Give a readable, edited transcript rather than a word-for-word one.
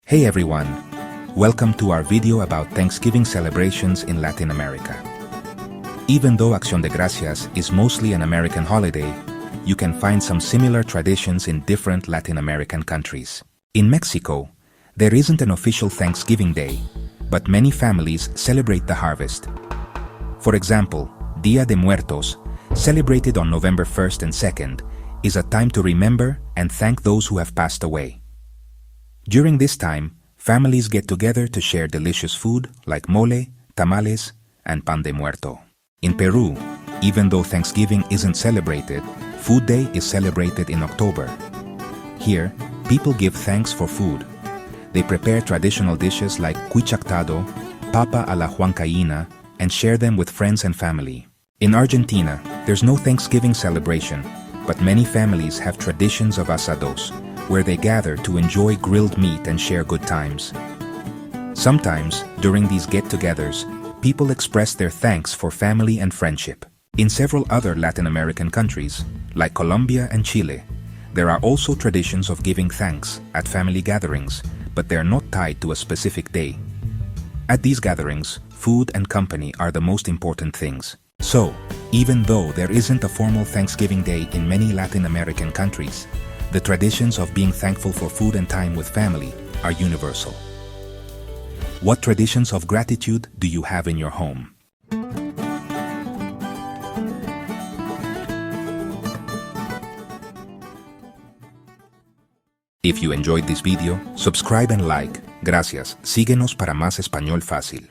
Hey everyone! Welcome to our video about Thanksgiving celebrations in Latin America. Even though Acción de Gracias is mostly an American holiday, you can find some similar traditions in different Latin American countries. In Mexico, there isn't an official Thanksgiving Day, but many families celebrate the harvest. For example, Día de Muertos, celebrated on November 1st and 2nd, is a time to remember and thank those who have passed away. During this time, families get together to share delicious food like mole, tamales, and pan de muerto. In Peru, even though Thanksgiving isn't celebrated, Food Day is celebrated in October. Here, people give thanks for food. They prepare traditional dishes like cuichactado, papa a la huancaína, and share them with friends and family. In Argentina, there's no Thanksgiving celebration, but many families have traditions of asados, where they gather to enjoy grilled meat and share good times. Sometimes, during these get-togethers, people express their thanks for family and friendship. In several other Latin American countries, like Colombia and Chile, there are also traditions of giving thanks at family gatherings, but they are not tied to a specific day. At these gatherings, food and company are the most important things. So, even though there isn't a formal Thanksgiving Day in many Latin American countries, the traditions of being thankful for food and time with family are universal. What traditions of gratitude do you have in your home? If you enjoyed this video, subscribe and like. Gracias. Síguenos para más español fácil.